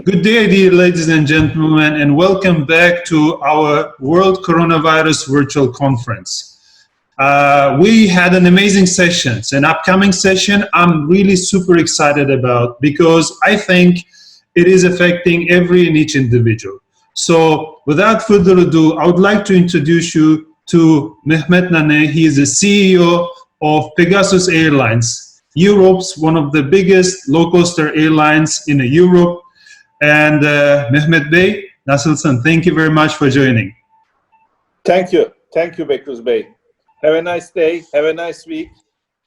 Good day, dear ladies and gentlemen, and welcome back to our World Coronavirus Virtual Conference. We had an amazing session. An upcoming session I'm really super excited about because I think it is affecting every and each individual. So without further ado, I would like to introduce you to Mehmet Nane. He is the CEO of Pegasus Airlines, Europe's one of the biggest low-coster airlines in Europe. And Mehmet Bey, nasılsın? Thank you very much for joining. Thank you. Thank you, Pegasus Bey. Have a nice day. Have a nice week.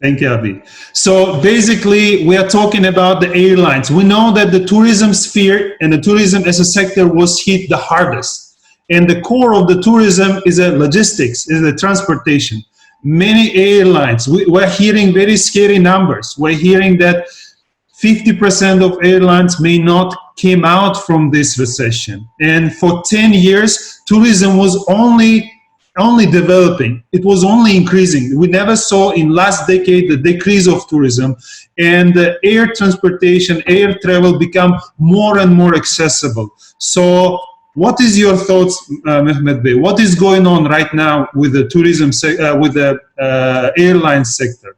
Thank you, Abi. So basically, we are talking about the airlines. We know that the tourism sphere and the tourism as a sector was hit the hardest. And the core of the tourism is a logistics, is the transportation. Many airlines, we're hearing very scary numbers. We're hearing that 50% of airlines may not came out from this recession. And for 10 years, tourism was only developing. It was only increasing. We never saw in last decade the decrease of tourism, and air transportation, air travel become more and more accessible. So what is your thoughts, Mehmet Bey? What is going on right now with the tourism, with the airline sector?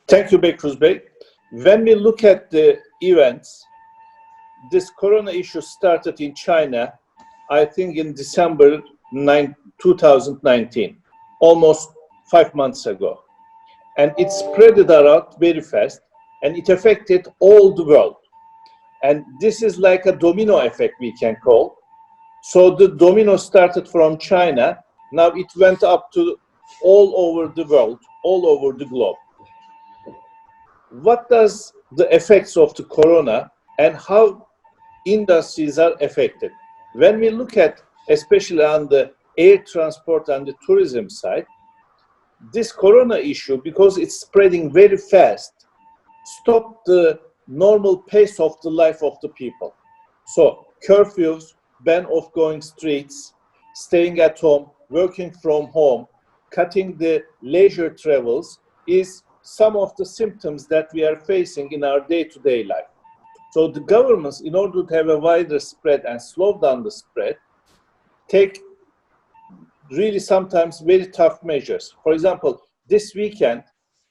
Thank you, Pegasus Bey. When we look at the events, this corona issue started in China, I think in December 2019, almost 5 months ago. And it spread around very fast, and it affected all the world. And this is like a domino effect, we can call. So the domino started from China, now it went up to all over the world, all over the globe. What does the effects of the corona and how industries are affected? When we look at, especially on the air transport and the tourism side, this corona issue, because it's spreading very fast, stopped the normal pace of the life of the people. So curfews, ban of going streets, staying at home, working from home, cutting the leisure travels is some of the symptoms that we are facing in our day-to-day life. So the governments, in order to have a wider spread and slow down the spread, take really sometimes very tough measures. For example, this weekend,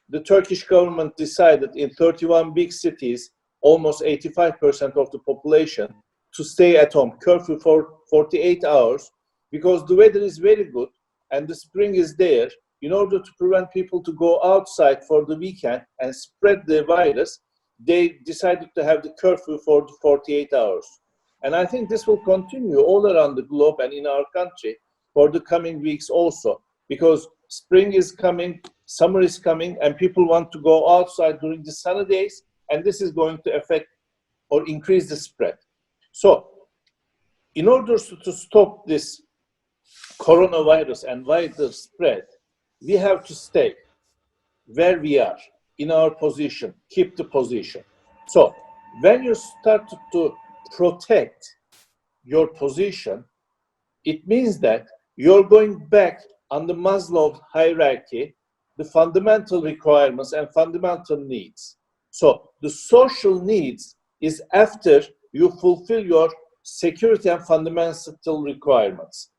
the Turkish government decided in 31 big cities, almost 85% of the population, to stay at home, curfew for 48 hours, because the weather is very good and the spring is there. In order to prevent people to go outside for the weekend and spread the virus, they decided to have the curfew for the 48 hours. And I think this will continue all around the globe and in our country for the coming weeks also, because spring is coming, summer is coming, and people want to go outside during the sunny days, and this is going to affect or increase the spread. So, in order to stop this coronavirus and wider spread, we have to stay where we are, in our position, keep the position. So when you start to protect your position, it means that you're going back on the Maslow hierarchy, the fundamental requirements and fundamental needs. So the social needs is after you fulfill your security and fundamental requirements.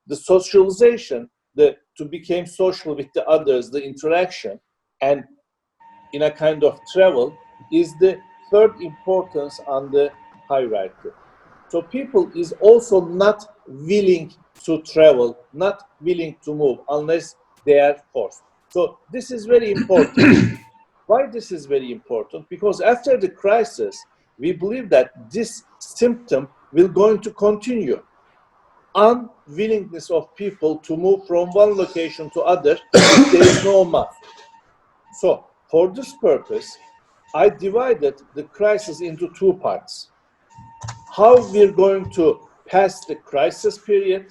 The socialization, to become social with the others, the interaction, and in a kind of travel, is the third importance on the hierarchy. So people is also not willing to travel, not willing to move unless they are forced. So this is very important. Why this is very important? Because after the crisis, we believe that this symptom will going to continue. Unwillingness of people to move from one location to other if there is no mask. So for this purpose, I divided the crisis into two parts. How we're going to pass the crisis period.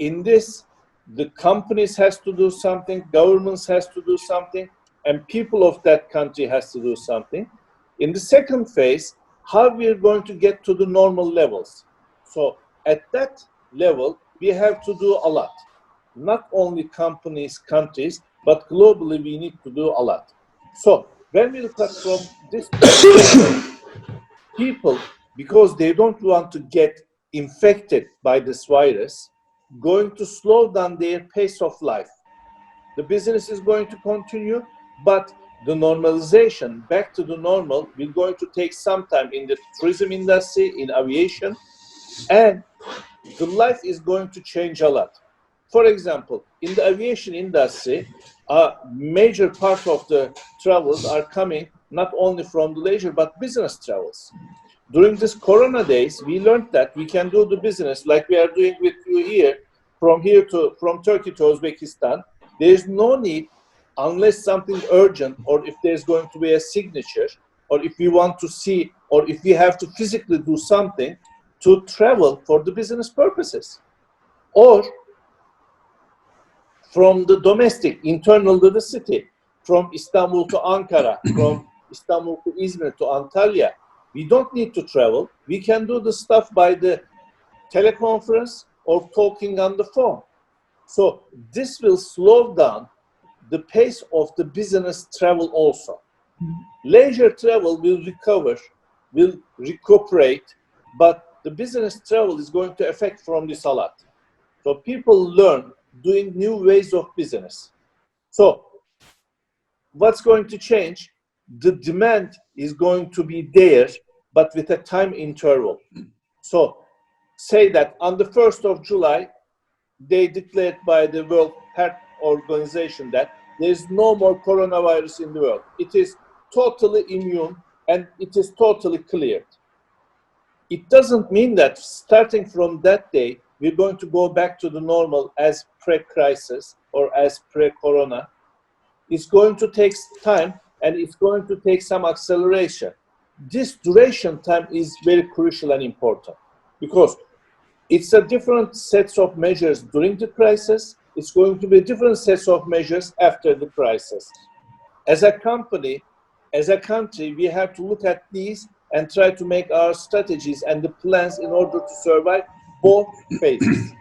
In this, the companies has to do something, governments has to do something, and people of that country has to do something. In the second phase, how we're going to get to the normal levels. So at that level, we have to do a lot. Not only companies, countries, but globally we need to do a lot. So when we look at from this perspective, people, because they don't want to get infected by this virus, going to slow down their pace of life. The business is going to continue, but the normalization back to the normal will going to take some time in the tourism industry, in aviation, and the life is going to change a lot. For example, in the aviation industry, a major part of the travels are coming not only from the leisure but business travels. During this Corona days, we learned that we can do the business like we are doing with you here, from Turkey to Uzbekistan. There is no need, unless something urgent, or if there's going to be a signature, or if we want to see, or if we have to physically do something, to travel for the business purposes. Or from the domestic, internal to the city, from Istanbul to Ankara, from Istanbul to Izmir to Antalya, we don't need to travel. We can do the stuff by the teleconference or talking on the phone. So this will slow down the pace of the business travel also. Leisure travel will recover, will recuperate, but the business travel is going to affect from this a lot. So people learn doing new ways of business. So what's going to change? The demand is going to be there, but with a time interval. So say that on the 1st of July, they declared by the World Health Organization that there is no more coronavirus in the world. It is totally immune and it is totally cleared. It doesn't mean that starting from that day, we're going to go back to the normal as pre-crisis or as pre-corona. It's going to take time and it's going to take some acceleration. This duration time is very crucial and important because it's a different sets of measures during the crisis. It's going to be different sets of measures after the crisis. As a company, as a country, we have to look at these and try to make our strategies and the plans in order to survive both phases.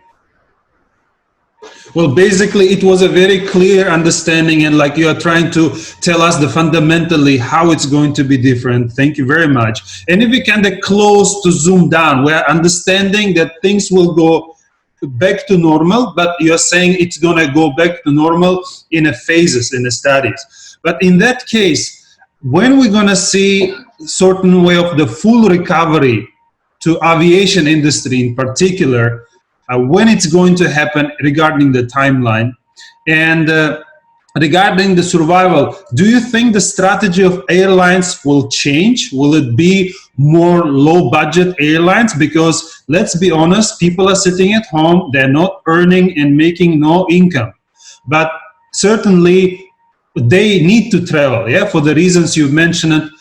Well, basically, it was a very clear understanding, and like you are trying to tell us the fundamentally how it's going to be different. Thank you very much. And if we can close to zoom down, we're understanding that things will go back to normal, but you're saying it's going to go back to normal in a phases, in the studies. But in that case, when we're going to see certain way of the full recovery to aviation industry in particular, when it's going to happen regarding the timeline, and regarding the survival, do you think the strategy of airlines will change? Will it be more low budget airlines? Because let's be honest, people are sitting at home, they're not earning and making no income, but certainly they need to travel, yeah, for the reasons you've mentioned.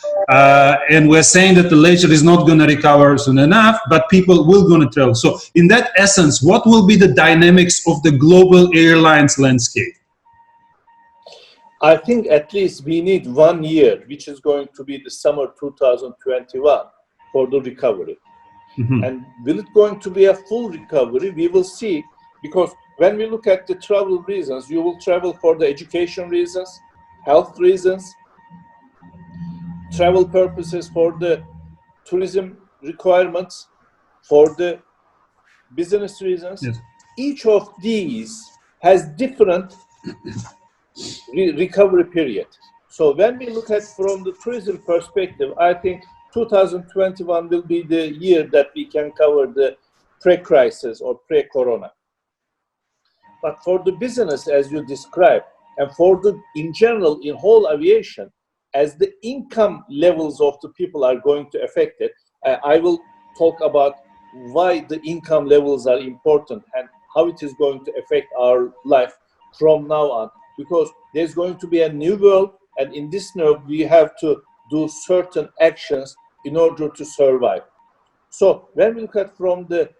And we're saying that the leisure is not going to recover soon enough, but people will going to travel. So in that essence, what will be the dynamics of the global airlines landscape? I think at least we need 1 year, which is going to be the summer 2021 for the recovery. Mm-hmm. And will it going to be a full recovery? We will see, because when we look at the travel reasons, you will travel for the education reasons, health reasons, travel purposes, for the tourism requirements, for the business reasons. Yes. Each of these has different recovery period. So when we look at from the tourism perspective, I think 2021 will be the year that we can cover the pre-crisis or pre-corona. But for the business, as you described, and for the in general in whole aviation, as the income levels of the people are going to affect it, I will talk about why the income levels are important and how it is going to affect our life from now on. Because there's going to be a new world, and in this new world, we have to do certain actions in order to survive. So when we look at from the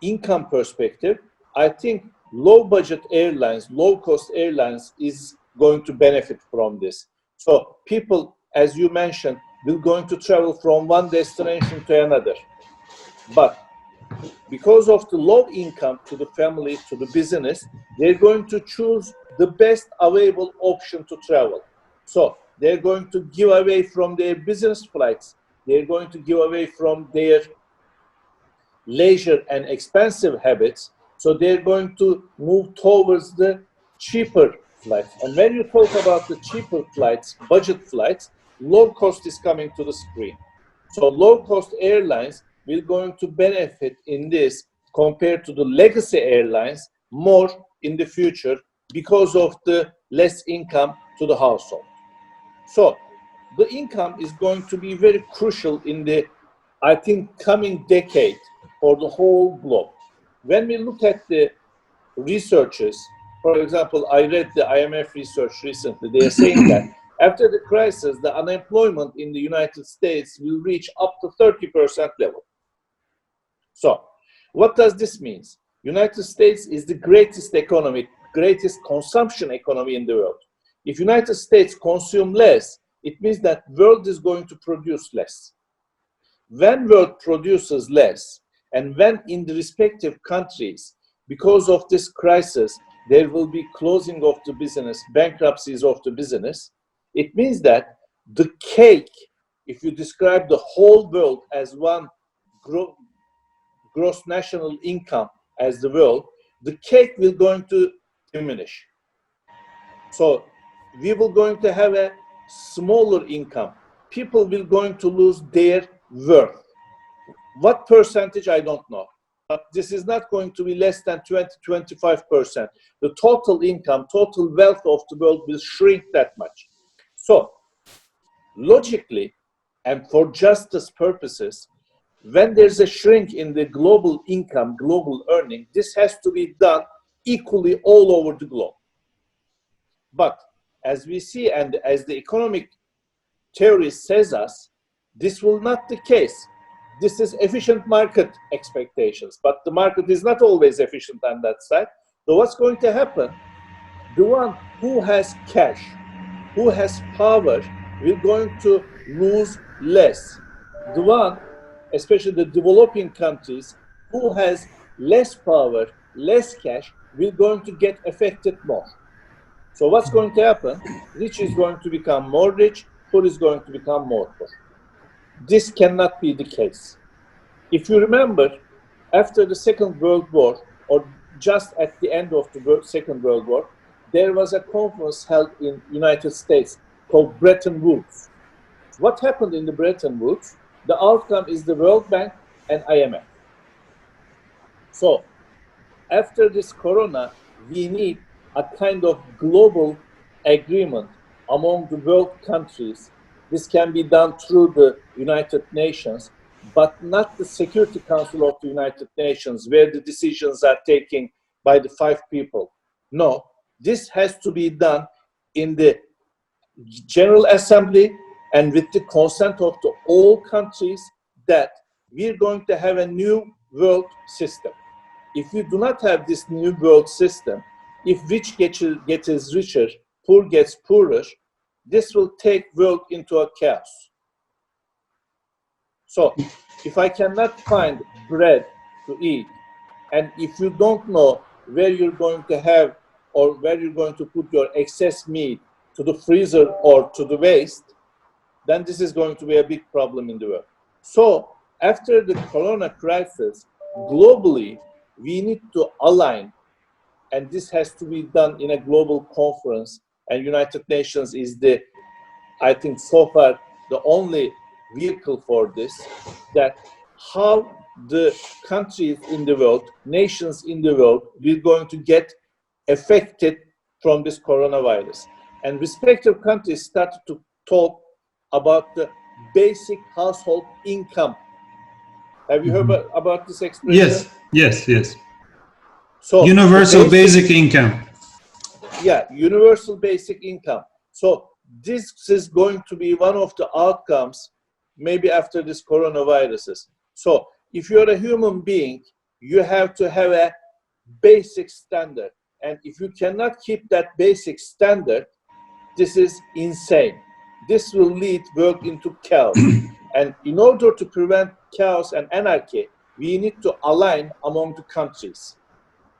income perspective, I think low-budget airlines, low-cost airlines is going to benefit from this. So people, as you mentioned, will going to travel from one destination to another. But because of the low income to the family, to the business, they're going to choose the best available option to travel. So they're going to give away from their business flights they're going to give away from their leisure and expensive habits, so they're going to move towards the cheaper flights. And when you talk about the cheaper flights, budget flights, low cost is coming to the screen. So low cost airlines will going to benefit in this compared to the legacy airlines more in the future because of the less income to the household. So the income is going to be very crucial in the, I think, coming decade for the whole globe. When we look at the researchers, for example, I read the IMF research recently, they are saying that after the crisis, the unemployment in the United States will reach up to 30% level. So what does this mean? United States is the greatest economy, greatest consumption economy in the world. If United States consume less, it means that world is going to produce less. When world produces less, and when in the respective countries, because of this crisis, there will be closing of the business, bankruptcies of the business, it means that the cake, if you describe the whole world as one gross national income as the world, the cake will going to diminish. So we will going to have a smaller income. People will going to lose their worth. What percentage, I don't know. But this is not going to be less than 20-25%. The total income, total wealth of the world will shrink that much. So logically, and for justice purposes, when there's a shrink in the global income, global earning, this has to be done equally all over the globe. But as we see, and as the economic theory says us, this will not the case. This is efficient market expectations, but the market is not always efficient on that side. So what's going to happen? The one who has cash, who has power, will going to lose less. The one, especially the developing countries, who has less power, less cash, will going to get affected more. So what's going to happen? Rich is going to become more rich, poor is going to become more poor. This cannot be the case. If you remember, after the Second World War, or just at the end of the Second World War, there was a conference held in United States called Bretton Woods. What happened in the Bretton Woods? The outcome is the World Bank and IMF. So after this corona, we need a kind of global agreement among the world countries. This can be done through the United Nations, but not the Security Council of the United Nations, where the decisions are taken by the 5 people. No, this has to be done in the General Assembly and with the consent of the all countries, that we're going to have a new world system. If we do not have this new world system, if rich gets richer, poor gets poorer, this will take world into a chaos. So if I cannot find bread to eat, and if you don't know where you're going to have or where you're going to put your excess meat, to the freezer or to the waste, then this is going to be a big problem in the world. So after the corona crisis, globally, we need to align, and this has to be done in a global conference, and United Nations is the, I think so far, the only vehicle for this, that how the countries in the world, nations in the world, will going to get affected from this coronavirus. And respective countries started to talk about the basic household income. Have you heard about this expression? Yes. So Universal basic income. Yeah, universal basic income. So this is going to be one of the outcomes maybe after this coronaviruses. So if you're a human being, you have to have a basic standard. And if you cannot keep that basic standard, this is insane. This will lead world into chaos. And in order to prevent chaos and anarchy, we need to align among the countries.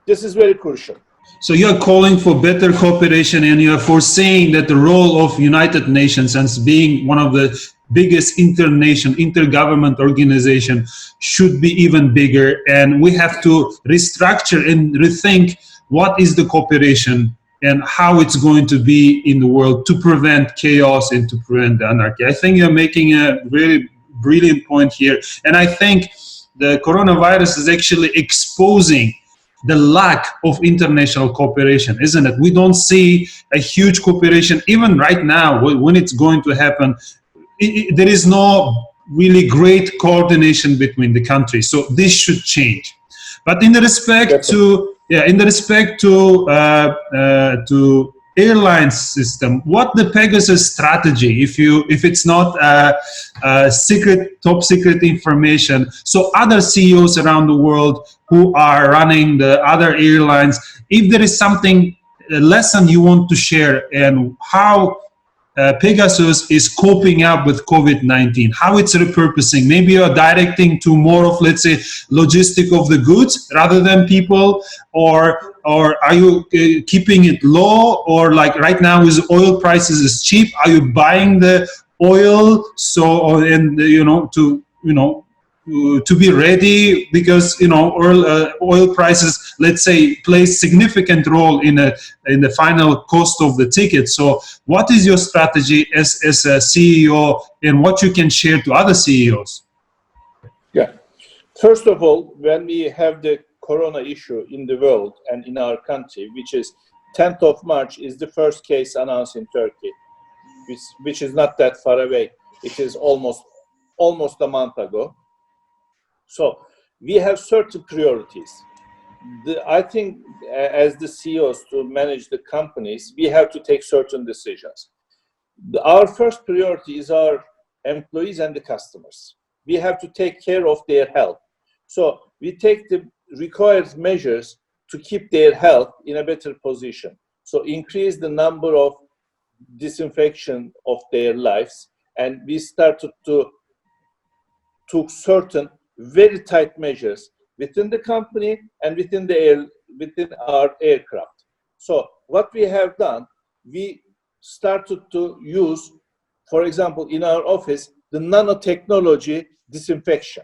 This is very crucial. So you are calling for better cooperation, and you are foreseeing that the role of United Nations as being one of the biggest intergovernment organization should be even bigger, and we have to restructure and rethink what is the cooperation and how it's going to be in the world to prevent chaos and to prevent the anarchy. I think you're making a really brilliant point here, and I think the coronavirus is actually exposing the lack of international cooperation, isn't it? We don't see a huge cooperation even right now when it's going to happen. There is no really great coordination between the countries, so this should change. But in the respect to airline system, what the Pegasus strategy, if it's not top secret information, so other CEOs around the world who are running the other airlines, if there is something, a lesson you want to share, and how Pegasus is coping up with COVID-19, how it's repurposing. Maybe you're directing to more of, let's say, logistic of the goods rather than people, or are you keeping it low, or like right now with oil prices is cheap, are you buying the oil to be ready, because oil prices, let's say, play significant role in the final cost of the ticket. So what is your strategy as a CEO, and what you can share to other CEOs? Yeah, first of all, when we have the corona issue in the world and in our country, which is 10th of March is the first case announced in Turkey, which is not that far away. It is almost a month ago. So we have certain priorities. I think as the CEOs to manage the companies, we have to take certain decisions. Our first priority is our employees and the customers. We have to take care of their health. So we take the required measures to keep their health in a better position. So increase the number of disinfection of their lives, and we started to took certain very tight measures within the company and within our aircraft. So what we have done, we started to use, for example, in our office, the nanotechnology disinfection.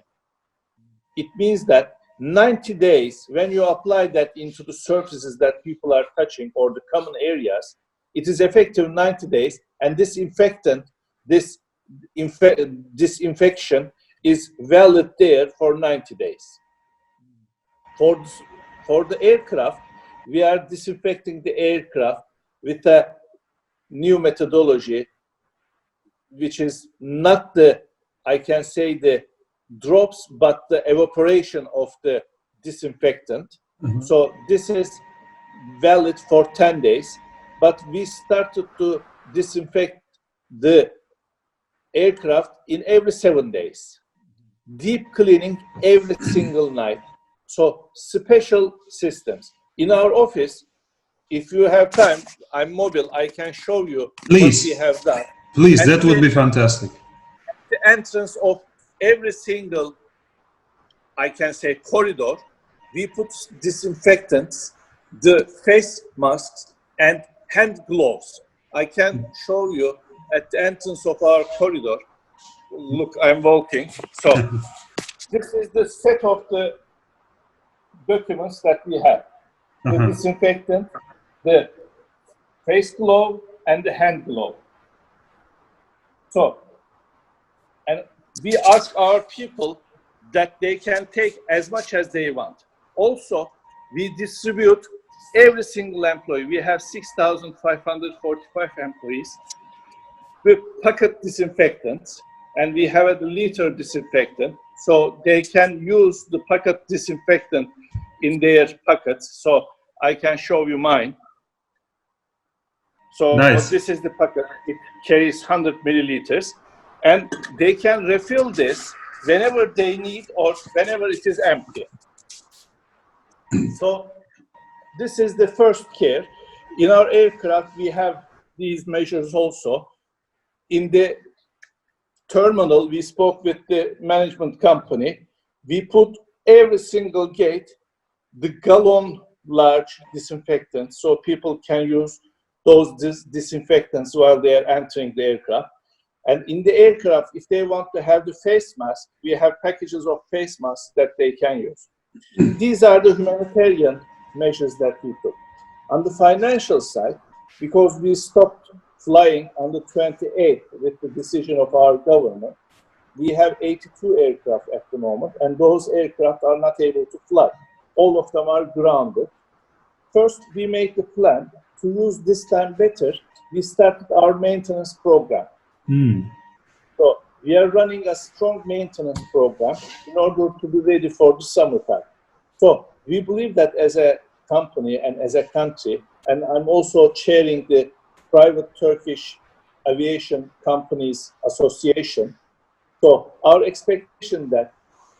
It means that 90 days, when you apply that into the surfaces that people are touching or the common areas, it is effective 90 days, and this disinfection is valid there for 90 days. For the aircraft, we are disinfecting the aircraft with a new methodology, which is not the drops, but the evaporation of the disinfectant. Mm-hmm. So this is valid for 10 days, but we started to disinfect the aircraft in every 7 days. Deep cleaning every single night. So special systems. In our office, if you have time, I'm mobile, I can show you what we have done. Please, that would be fantastic. The entrance of every single, corridor, we put disinfectants, the face masks, and hand gloves. I can show you at the entrance of our corridor. Look, I'm walking. So this is the set of the documents that we have. The disinfectant, the face glove, and the hand glove. So, and we ask our people that they can take as much as they want. Also, we distribute every single employee. We have 6,545 employees with pocket disinfectants, and we have a liter disinfectant, so they can use the pocket disinfectant in their pockets. So I can show you mine. So nice. This is the pocket. It carries 100 milliliters, and they can refill this whenever they need or whenever it is empty. So this is the first care. In our aircraft, we have these measures also. In the terminal, we spoke with the management company. We put every single gate the gallon large disinfectants, so people can use those disinfectants while they are entering the aircraft. And in the aircraft, if they want to have the face mask, we have packages of face masks that they can use. These are the humanitarian measures that we took. On the financial side, because we stopped flying on the 28th with the decision of our government, we have 82 aircraft at the moment, and those aircraft are not able to fly. All of them are grounded. First, we made the plan to use this time better. We started our maintenance program. So we are running a strong maintenance program in order to be ready for the summertime. So we believe that as a company and as a country, and I'm also chairing the Private Turkish Aviation Companies Association. So our expectation that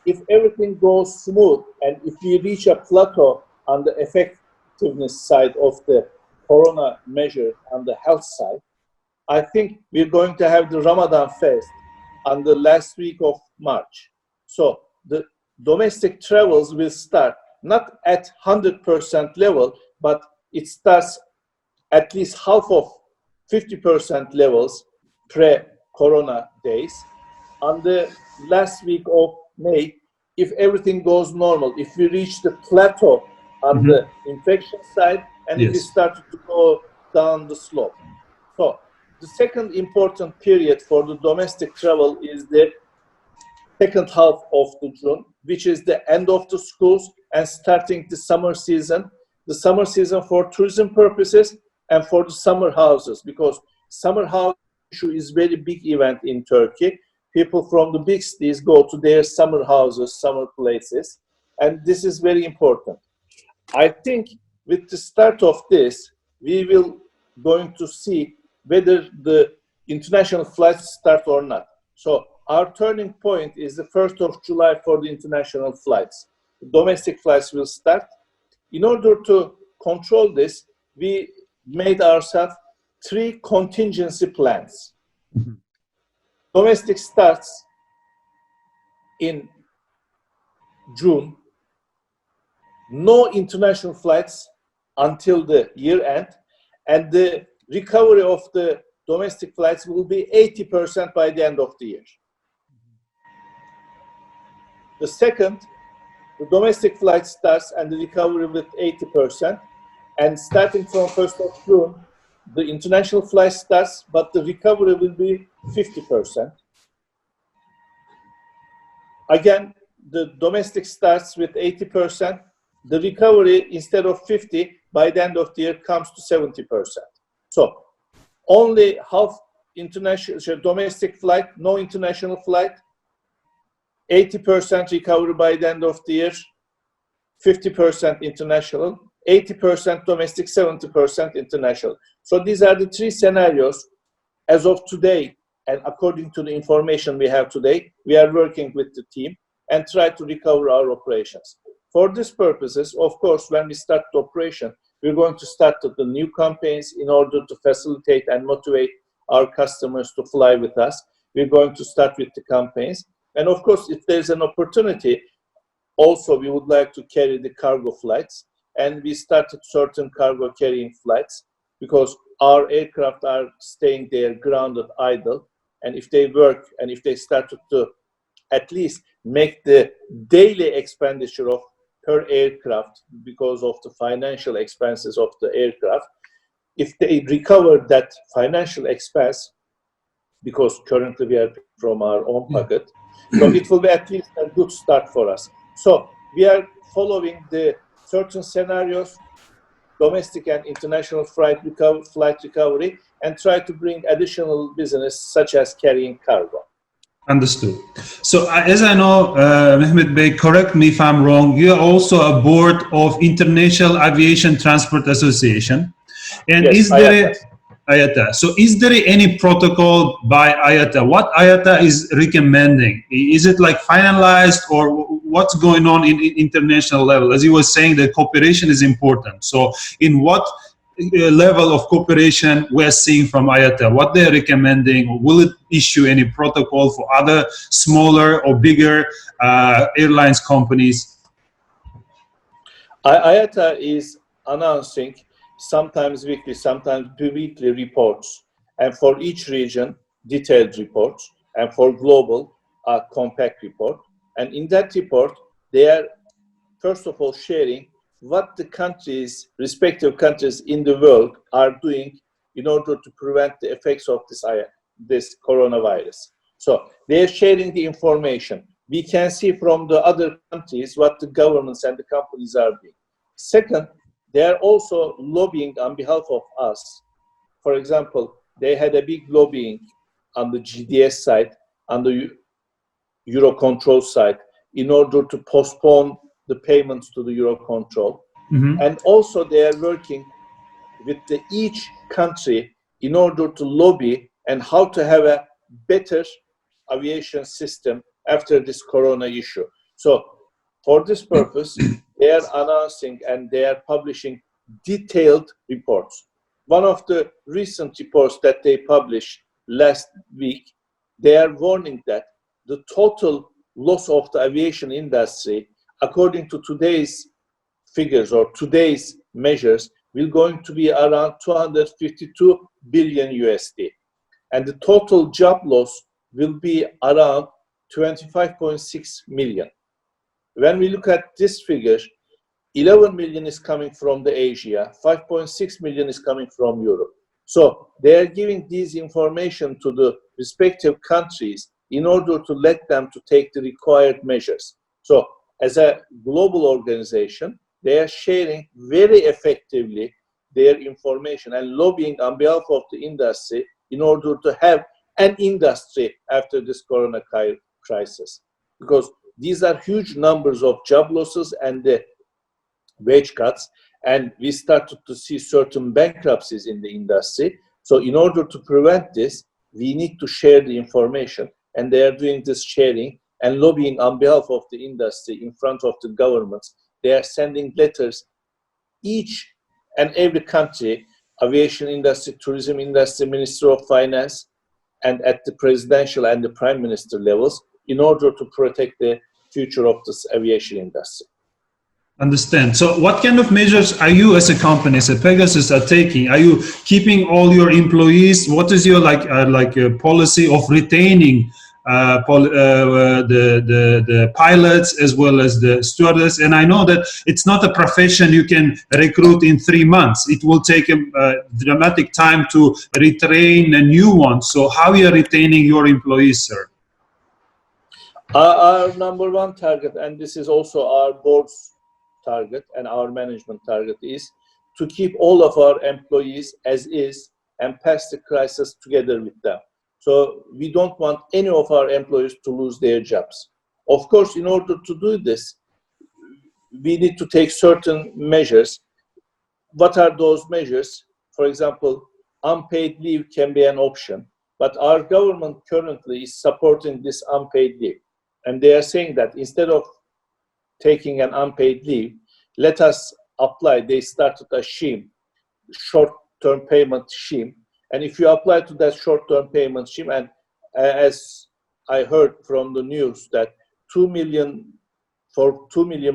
if everything goes smooth and if we reach a plateau on the effectiveness side of the corona measure on the health side, I think we're going to have the Ramadan fast on the last week of March. So the domestic travels will start not at 100% level, but it starts at least half of 50% levels pre-corona days. On the last week of May, if everything goes normal, if we reach the plateau on the infection side, and if we start to go down the slope. So the second important period for the domestic travel is the second half of the June, which is the end of the schools and starting the summer season. The summer season for tourism purposes and for the summer houses, because summer house issue is very big event in Turkey. People from the big cities go to their summer houses, summer places, and this is very important. I think with the start of this, we will going to see whether the international flights start or not. So our turning point is the 1st of July for the international flights. The domestic flights will start. In order to control this, we made ourselves 3 contingency plans. Domestic starts in June. No international flights until the year end, and the recovery of the domestic flights will be 80% by the end of the year. The second, the domestic flight starts and the recovery with 80%, and starting from 1st of June, the international flight starts, but the recovery will be 50%. Again, the domestic starts with 80%. The recovery, instead of 50, by the end of the year comes to 70%. So only half international, domestic flight, no international flight, 80% recovery by the end of the year, 50% international, 80% domestic, 70% international. So these are the 3 scenarios as of today, and according to the information we have today, we are working with the team and try to recover our operations. For these purposes, of course, when we start the operation, we're going to start the new campaigns in order to facilitate and motivate our customers to fly with us. We're going to start with the campaigns. And of course, if there's an opportunity, also we would like to carry the cargo flights. And we started certain cargo carrying flights because our aircraft are staying there grounded, idle. And if they work and if they started to at least make the daily expenditure of per aircraft because of the financial expenses of the aircraft, if they recover that financial expense, because currently we are from our own pocket, so it will be at least a good start for us. So we are following the certain scenarios, domestic and international flight recovery, and try to bring additional business such as carrying cargo. Understood. So as I know, Mehmet Bey, correct me if I'm wrong, you are also a board of International Aviation Transport Association. And yes, is there IATA. So is there any protocol by IATA? What IATA is recommending? Is it like finalized, or what's going on in international level? As you were saying, the cooperation is important. So in what level of cooperation we're seeing from IATA, what they're recommending? Will it issue any protocol for other smaller or bigger airlines companies? IATA is announcing sometimes weekly, sometimes bi-weekly reports, and for each region detailed reports, and for global, a compact report. And in that report, they are first of all sharing what the countries, respective countries in the world are doing in order to prevent the effects of this coronavirus. So they're sharing the information. We can see from the other countries what the governments and the companies are doing. Second, they are also lobbying on behalf of us. For example, they had a big lobbying on the GDS side, on the Eurocontrol side, in order to postpone the payments to the Eurocontrol. Mm-hmm. And also they are working with each country in order to lobby and how to have a better aviation system after this corona issue. So for this purpose, they are announcing and they are publishing detailed reports. One of the recent reports that they published last week, they are warning that the total loss of the aviation industry, according to today's figures or today's measures, will going to be around 252 billion USD. And the total job loss will be around 25.6 million. When we look at this figure, 11 million is coming from the Asia, 5.6 million is coming from Europe. So they are giving these information to the respective countries in order to let them to take the required measures. So as a global organization, they are sharing very effectively their information and lobbying on behalf of the industry in order to have an industry after this corona crisis. Because these are huge numbers of job losses and the wage cuts, and we started to see certain bankruptcies in the industry. So in order to prevent this, we need to share the information, and they are doing this sharing and lobbying on behalf of the industry in front of the governments. They are sending letters, each and every country, aviation industry, tourism industry, Minister of Finance, and at the presidential and the prime minister levels in order to protect the future of this aviation industry. Understand. So what kind of measures are you as a company, as a Pegasus, are taking? Are you keeping all your employees? What is your policy of retaining the pilots as well as the stewardess? And I know that it's not a profession you can recruit in 3 months. It will take a dramatic time to retrain a new one. So how are you retaining your employees, sir? Our number one target, and this is also our board's target and our management target, is to keep all of our employees as is and pass the crisis together with them. So we don't want any of our employees to lose their jobs. Of course, in order to do this, we need to take certain measures. What are those measures? For example, unpaid leave can be an option, but our government currently is supporting this unpaid leave. And they are saying that instead of taking an unpaid leave, let us apply. They started a scheme, short-term payment scheme. And if you apply to that short-term payment scheme, and as I heard from the news that 2 million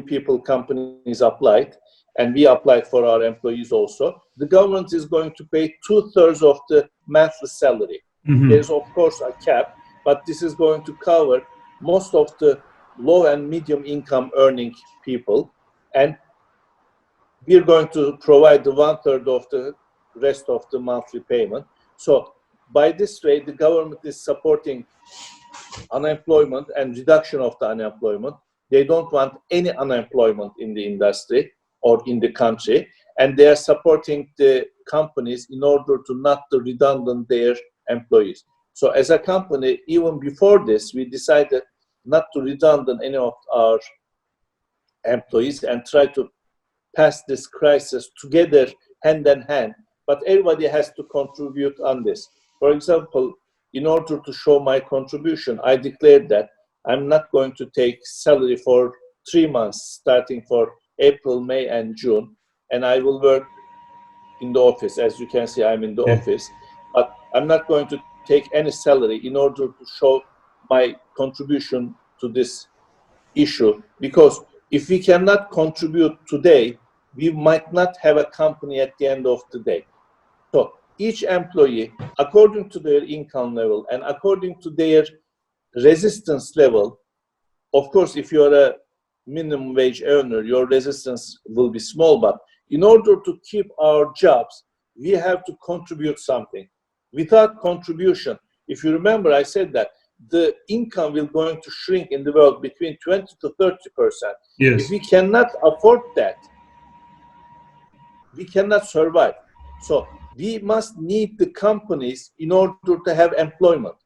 people, companies applied, and we applied for our employees also, the government is going to pay 2/3 of the monthly salary. Mm-hmm. There's of course a cap, but this is going to cover most of the low and medium income earning people, and we're going to provide the 1/3 of the rest of the monthly payment. So by this way, the government is supporting unemployment and reduction of the unemployment. They don't want any unemployment in the industry or in the country, and they are supporting the companies in order to not to redundant their employees. So as a company, even before this, we decided not to redundant any of our employees and try to pass this crisis together, hand in hand. But everybody has to contribute on this. For example, in order to show my contribution, I declared that I'm not going to take salary for 3 months, starting for April, May, and June, and I will work in the office. As you can see, I'm in the office, but I'm not going to take any salary in order to show my contribution to this issue, because if we cannot contribute today, we might not have a company at the end of the day. So each employee, according to their income level and according to their resistance level, of course, if you are a minimum wage earner, your resistance will be small, but in order to keep our jobs, we have to contribute something. Without contribution, if you remember, I said that the income will going to shrink in the world between 20 to 30%. Yes. If we cannot afford that, we cannot survive. So we must need the companies in order to have employment.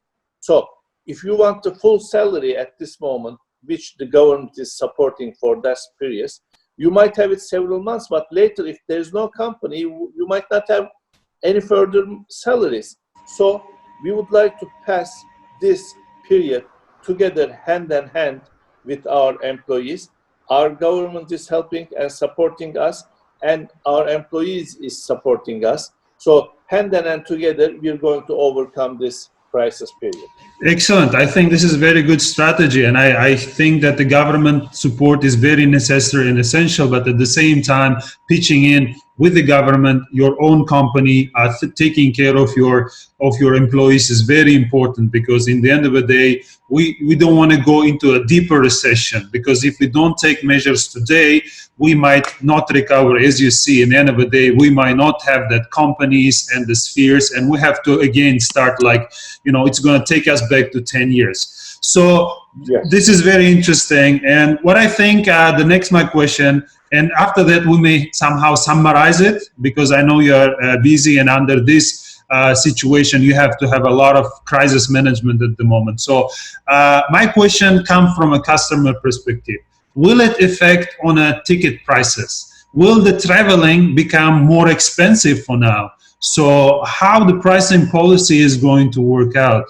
So if you want the full salary at this moment, which the government is supporting for that period, you might have it several months, but later if there's no company, you might not have any further salaries. So we would like to pass this period together hand in hand with our employees. Our government is helping and supporting us, and our employees is supporting us. So hand in hand together, we're going to overcome this crisis period. Excellent. I think this is a very good strategy, and I think that the government support is very necessary and essential, but at the same time, pitching in with the government, your own company, taking care of your employees is very important, because in the end of the day, we don't want to go into a deeper recession, because if we don't take measures today, we might not recover. As you see, in the end of the day, we might not have that companies and the spheres, and we have to again start, like, it's going to take us back to 10 years. So yes, this is very interesting. And what I think, the next my question, and after that we may somehow summarize it, because I know you're busy, and under this situation you have to have a lot of crisis management at the moment. So my question comes from a customer perspective. Will it affect on a ticket prices? Will the traveling become more expensive for now? So how the pricing policy is going to work out?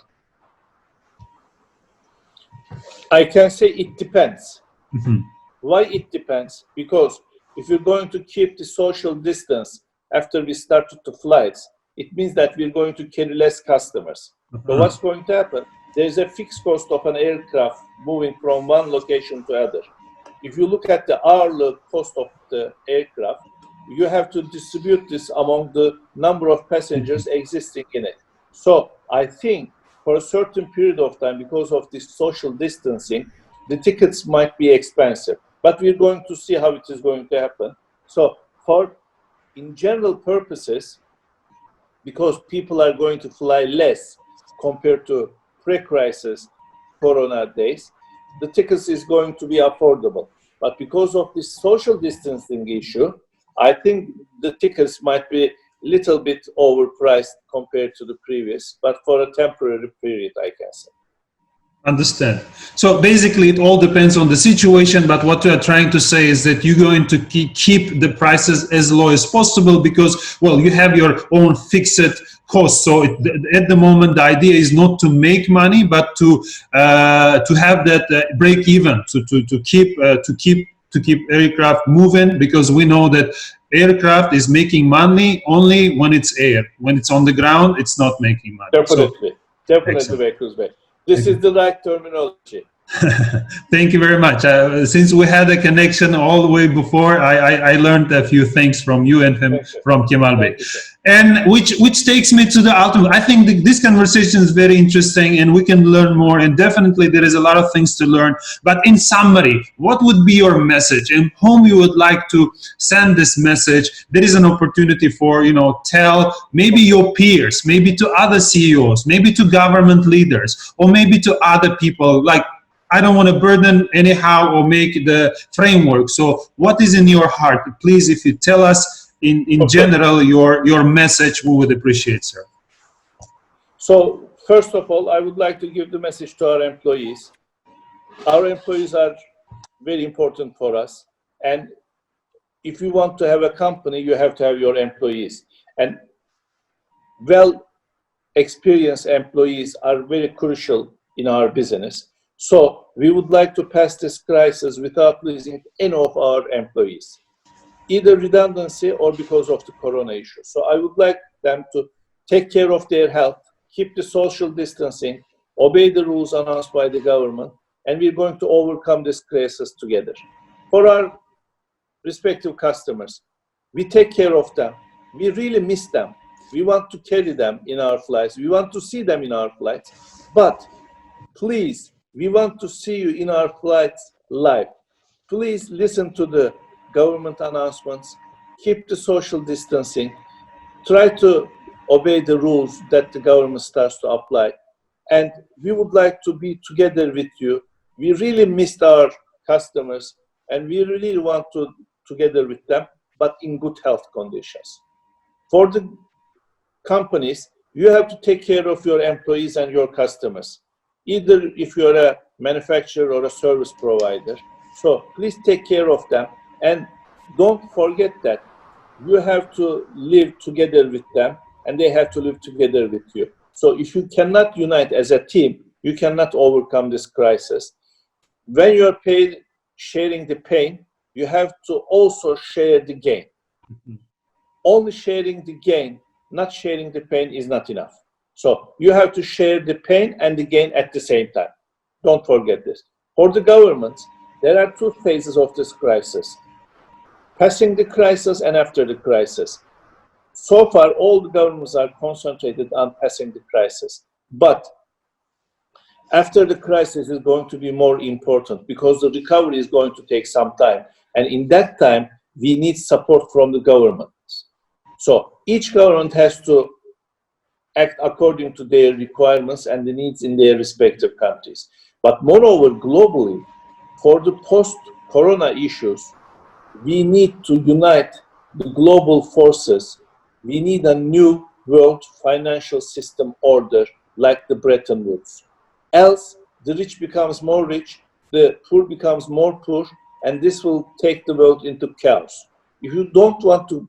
I can say it depends. Mm-hmm. Why it depends? Because if you're going to keep the social distance after we started the flights, it means that we're going to carry less customers. So what's going to happen? There's a fixed cost of an aircraft moving from one location to other. If you look at the hourly cost of the aircraft, you have to distribute this among the number of passengers existing in it. So I think for a certain period of time, because of this social distancing, the tickets might be expensive, but we're going to see how it is going to happen. So in general purposes, because people are going to fly less compared to pre-crisis Corona days, the tickets is going to be affordable. But because of this social distancing issue, I think the tickets might be a little bit overpriced compared to the previous, but for a temporary period, I can say. Understand. So basically it all depends on the situation, but what we are trying to say is that you're going to keep the prices as low as possible, because, well, you have your own fixed costs. So at the moment, the idea is not to make money, but to have that break even, to keep aircraft moving, because we know that aircraft is making money only when it's air. When it's on the ground, it's not making money. Definitely, definitely. This is the right terminology. Thank you very much. Since we had a connection all the way before, I learned a few things from you and from Kemal Bey. And which takes me to the ultimate. I think this conversation is very interesting, and we can learn more, and definitely there is a lot of things to learn. But in summary, what would be your message, and whom you would like to send this message? There is an opportunity for, tell maybe your peers, maybe to other CEOs, maybe to government leaders, or maybe to other people. Like, I don't want to burden anyhow or make the framework. So what is in your heart? Please, if you tell us in general your message, we would appreciate, sir. So first of all, I would like to give the message to our employees. Our employees are very important for us. And if you want to have a company, you have to have your employees. And well-experienced employees are very crucial in our business. So we would like to pass this crisis without losing any of our employees, either redundancy or because of the corona issue. So I would like them to take care of their health, keep the social distancing, obey the rules announced by the government, and we're going to overcome this crisis together. For our respective customers, we take care of them. We really miss them. We want to carry them in our flights. We want to see them in our flights. But please, we want to see you in our flights live. Please listen to the government announcements. Keep the social distancing. Try to obey the rules that the government starts to apply. And we would like to be together with you. We really missed our customers and we really want to together with them, but in good health conditions. For the companies, you have to take care of your employees and your customers, either if you're a manufacturer or a service provider. So please take care of them and don't forget that you have to live together with them and they have to live together with you. So if you cannot unite as a team, you cannot overcome this crisis. When you're sharing the pain, you have to also share the gain. Only sharing the gain, not sharing the pain is not enough. So you have to share the pain and the gain at the same time. Don't forget this. For the governments, there are two phases of this crisis. Passing the crisis and after the crisis. So far, all the governments are concentrated on passing the crisis. But after the crisis is going to be more important because the recovery is going to take some time. And in that time, we need support from the governments. So each government has to act according to their requirements and the needs in their respective countries. But moreover, globally, for the post-corona issues, we need to unite the global forces. We need a new world financial system order like the Bretton Woods. Else, the rich becomes more rich, the poor becomes more poor, and this will take the world into chaos. If you don't want to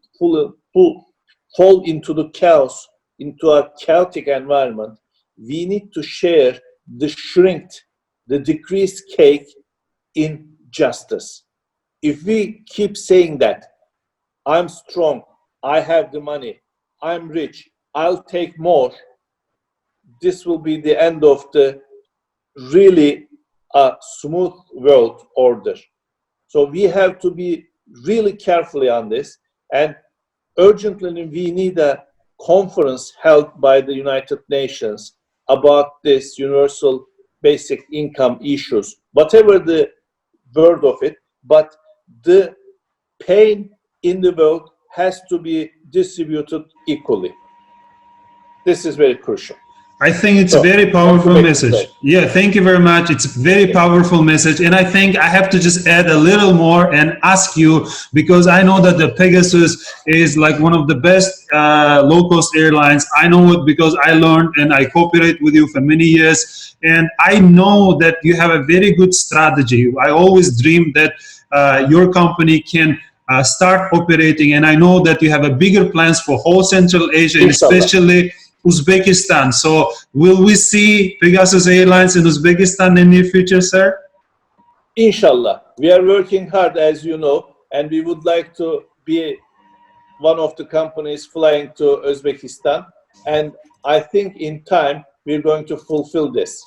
fall into the chaos, into a chaotic environment, we need to share the shrinked, the decreased cake in justice. If we keep saying that, I'm strong, I have the money, I'm rich, I'll take more, this will be the end of the really smooth world order. So we have to be really carefully on this, and urgently we need a conference held by the United Nations about this universal basic income issues, whatever the word of it, but the pain in the world has to be distributed equally. This is very crucial. I think it's a very powerful message. Yeah, thank you very much. It's a very powerful message. And I think I have to just add a little more and ask you, because I know that the Pegasus is like one of the best low-cost airlines. I know it because I learned and I cooperate with you for many years. And I know that you have a very good strategy. I always dreamed that your company can start operating. And I know that you have a bigger plans for whole Central Asia, and especially Uzbekistan. So will we see Pegasus Airlines in Uzbekistan in the near future, sir? Inshallah. We are working hard, as you know, and we would like to be one of the companies flying to Uzbekistan. And I think in time, we're going to fulfill this.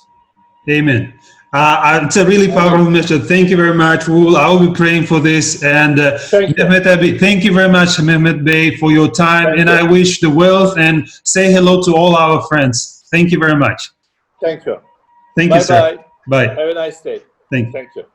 Amen. It's a really powerful message. Thank you very much. I'll be praying for this. And Mehmet, thank you very much, Mehmet Bey, for your time. And I wish the wealth and say hello to all our friends. Thank you very much. Thank you. Thank you, sir. Bye. Have a nice day. Thank you. Thank you.